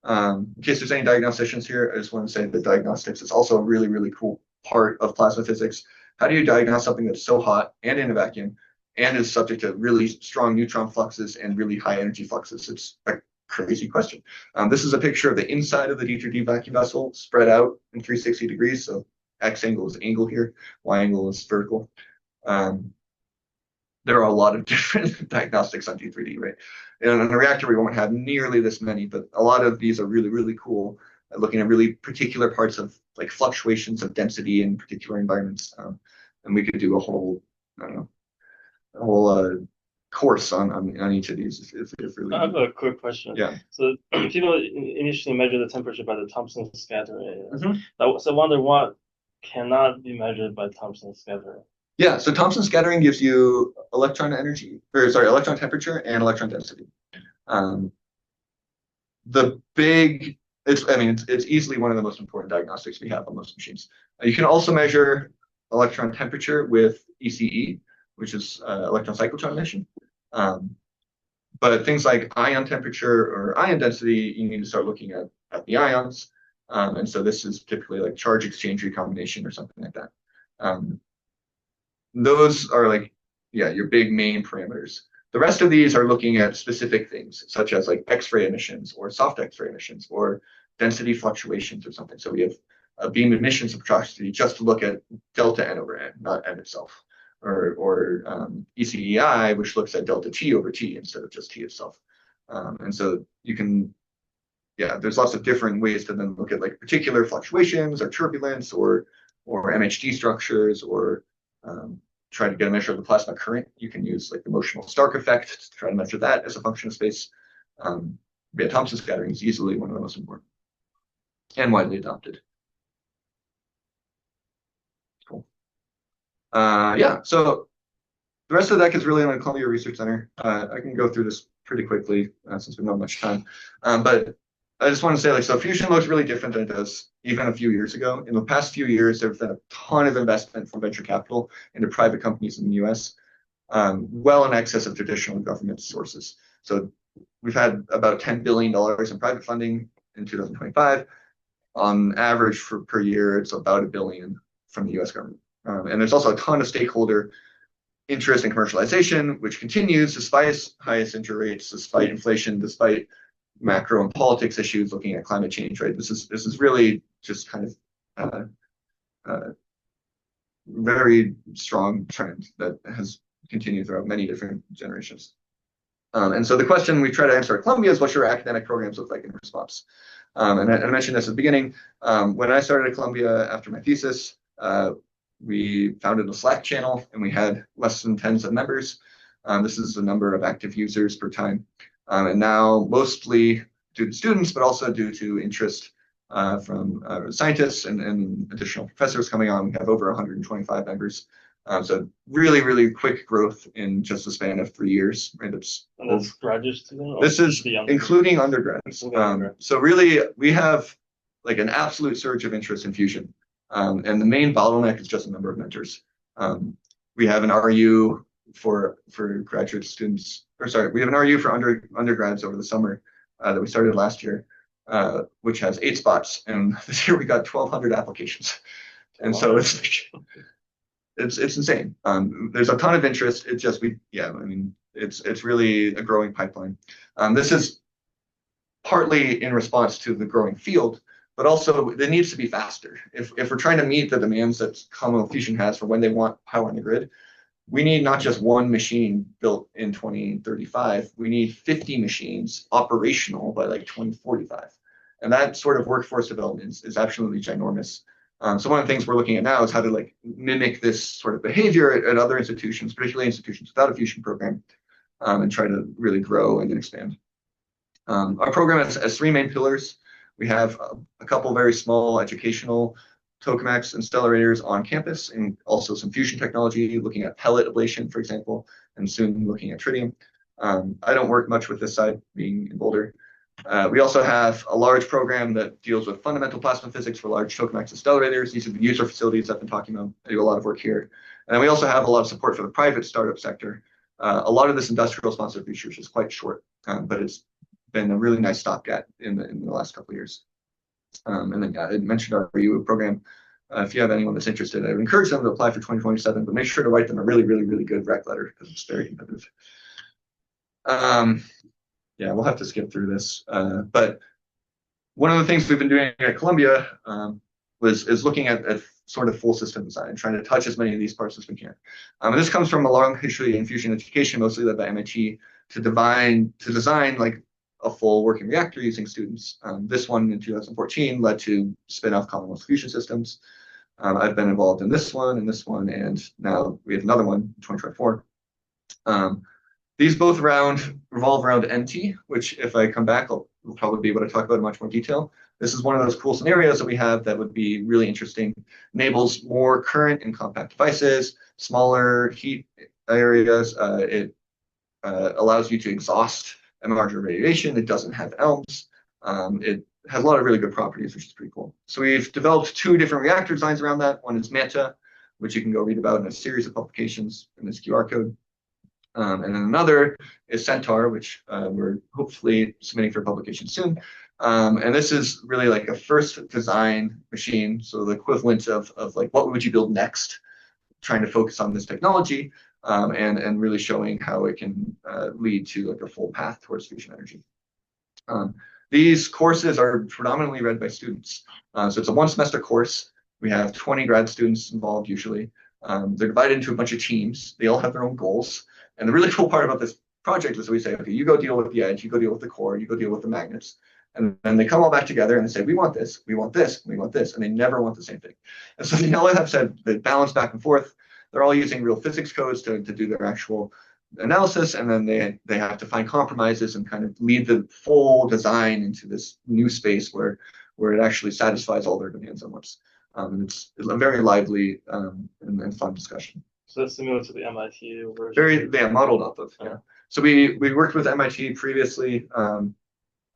B: In case there's any diagnosticians here, I just want to say that diagnostics is also a really, really cool part of plasma physics. How do you diagnose something that's so hot and in a vacuum and is subject to really strong neutron fluxes and really high energy fluxes? It's a crazy question. This is a picture of the inside of the D3D vacuum vessel spread out in 360 degrees. So X angle is angle here, Y angle is vertical. There are a lot of different diagnostics on D3D, right? And in a reactor, we won't have nearly this many, but a lot of these are really, really cool at looking at really particular parts of like fluctuations of density in particular environments. And we could do a whole, course on each of these if really.
G: I have a quick question.
B: Yeah.
G: So people initially measure the temperature by the Thomson scattering.
B: Mhm.
G: So I wonder what cannot be measured by Thomson scattering.
B: Yeah, so Thomson scattering gives you electron temperature and electron density. It's easily one of the most important diagnostics we have on most machines. You can also measure electron temperature with ECE, which is electron cyclotron emission. But things like ion temperature or ion density, you need to start looking at the ions. And so this is typically like charge exchange recombination or something like that. Those are like, your big main parameters. The rest of these are looking at specific things, such as like X-ray emissions or soft X-ray emissions or density fluctuations or something. So we have a beam emission spectroscopy just to look at delta N over N, not N itself. Or ECEI, which looks at delta T over T instead of just T itself. And so you can, there's lots of different ways to then look at like particular fluctuations or turbulence or MHD structures or try to get a measure of the plasma current. You can use like the motional Stark effect to try to measure that as a function of space. Thomson scattering is easily one of the most important and widely adopted. Cool. So the rest of the deck is really on Columbia Research Center. I can go through this pretty quickly since we don't have much time. But I just want to say, so fusion looks really different than it does even a few years ago. In the past few years, there's been a ton of investment from venture capital into private companies in the US, well in excess of traditional government sources. So we've had about $10 billion in private funding in 2025. On average per year, it's about $1 billion from the US government. And there's also a ton of stakeholder interest in commercialization, which continues despite highest interest rates, despite inflation, despite macro and politics issues, looking at climate change, right? This is really just kind of very strong trend that has continued throughout many different generations. And so the question we try to answer at Columbia is, what should our academic programs look like in response? And I mentioned this at the beginning. When I started at Columbia after my thesis, we founded a Slack channel, and we had less than tens of members. This is the number of active users per time. And now, mostly due to students, but also due to interest from scientists and additional professors coming on, we have over 125 members. So really, really quick growth in just a span of 3 years. Right?
G: And that's graduate student?
B: This is
G: beyond?
B: including undergrads.
G: Undergrad.
B: So really, we have like an absolute surge of interest in fusion. And the main bottleneck is just the number of mentors. We have an RU for graduate students, or sorry, we have an RU for undergrads over the summer that we started last year, which has 8 spots. And this year we got 1,200 applications. And so it's like, it's insane. There's a ton of interest. It's just it's really a growing pipeline. This is partly in response to the growing field, but also it needs to be faster. If we're trying to meet the demands that Commonwealth Fusion has for when they want power on the grid, we need not just one machine built in 2035. We need 50 machines operational by like 2045. And that sort of workforce development is absolutely ginormous. So one of the things we're looking at now is how to like mimic this sort of behavior at other institutions, particularly institutions without a fusion program, and try to really grow and expand. Our program has 3 main pillars. We have a couple very small educational tokamaks and stellarators on campus, and also some fusion technology, looking at pellet ablation, for example, and soon looking at tritium. I don't work much with this side, being in Boulder. We also have a large program that deals with fundamental plasma physics for large tokamaks and stellarators. These are the user facilities I've been talking about. I do a lot of work here. And we also have a lot of support for the private startup sector. A lot of this industrial sponsored research is quite short, but it's been a really nice stopgap in the last couple of years. And then I mentioned our RU program. If you have anyone that's interested, I would encourage them to apply for 2027, but make sure to write them a really, really, really good rec letter, because it's very competitive. Yeah, we'll have to skip through this. But one of the things we've been doing at Columbia is looking at sort of full system design, trying to touch as many of these parts as we can. And this comes from a long history in fusion education, mostly led by MIT, to design like a full working reactor using students. This one in 2014 led to spin-off Commonwealth Fusion Systems. I've been involved in this one, and now we have another one in 2024. These both revolve around NT, which if I come back, will probably be able to talk about in much more detail. This is one of those cool scenarios that we have that would be really interesting. Enables more current in compact devices, smaller heat areas. It allows you to exhaust a larger radiation. It doesn't have ELMs. It has a lot of really good properties, which is pretty cool. So we've developed 2 different reactor designs around that. One is Manta, which you can go read about in a series of publications in this QR code. And then another is Centaur, which we're hopefully submitting for publication soon. And this is really like a first design machine, so the equivalent of like what would you build next, trying to focus on this technology, and really showing how it can lead to like a full path towards fusion energy. These courses are predominantly read by students. So it's a 1-semester course. We have 20 grad students involved usually. They're divided into a bunch of teams. They all have their own goals. And the really cool part about this project is we say, okay, you go deal with the edge, you go deal with the core, you go deal with the magnets. And then they come all back together and they say, we want this, we want this, we want this. And they never want the same thing. And so they all have said they balance back and forth. They're all using real physics codes to do their actual analysis. And then they have to find compromises and kind of lead the full design into this new space where it actually satisfies all their demands at once. And it's a very lively and fun discussion.
G: So that's similar to the MIT version.
B: Very, modeled off of, yeah. So we worked with MIT previously on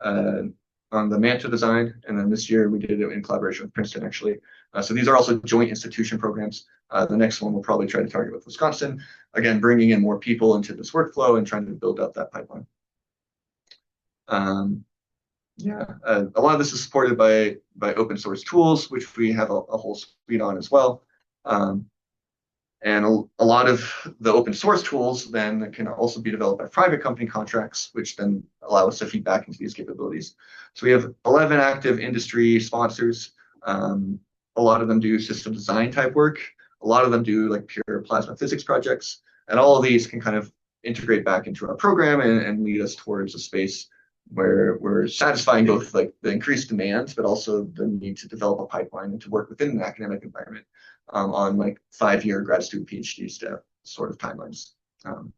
B: the Manta design, and then this year we did it in collaboration with Princeton, actually. So these are also joint institution programs. The next one we'll probably try to target with Wisconsin, again, bringing in more people into this workflow and trying to build out that pipeline. A lot of this is supported by open source tools, which we have a whole suite on as well. And a lot of the open source tools then can also be developed by private company contracts, which then allow us to feed back into these capabilities. So we have 11 active industry sponsors. A lot of them do system design type work. A lot of them do like pure plasma physics projects. And all of these can kind of integrate back into our program and lead us towards a space where we're satisfying both like the increased demands, but also the need to develop a pipeline and to work within an academic environment on like 5-year grad student PhD step sort of timelines.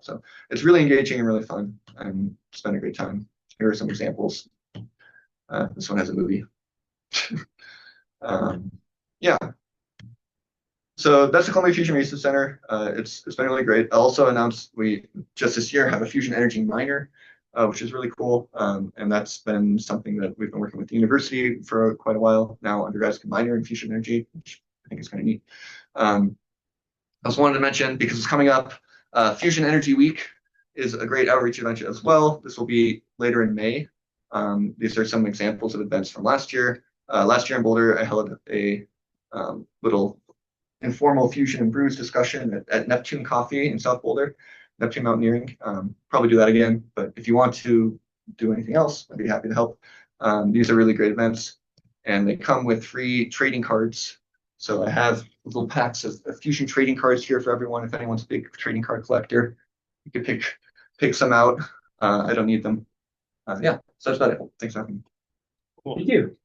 B: So it's really engaging and really fun, and it's been a great time. Here are some examples. This one has a movie. Yeah. So that's the Columbia Fusion Research Center. It's been really great. I also announced we just this year have a fusion energy minor, which is really cool. And that's been something that we've been working with the university for quite a while now. Undergrads can minor in fusion energy, which I think is kind of neat. I also wanted to mention, because it's coming up, Fusion Energy Week is a great outreach event as well. This will be later in May. These are some examples of events from last year. Last year in Boulder, I held a little informal fusion and brews discussion at Neptune Coffee in South Boulder, Neptune Mountaineering. Probably do that again, but if you want to do anything else, I'd be happy to help. These are really great events, and they come with free trading cards. So I have little packs of fusion trading cards here for everyone. If anyone's a big trading card collector, you could pick some out. I don't need them. Yeah, so that's about it. Thanks for having me.
A: Thank you.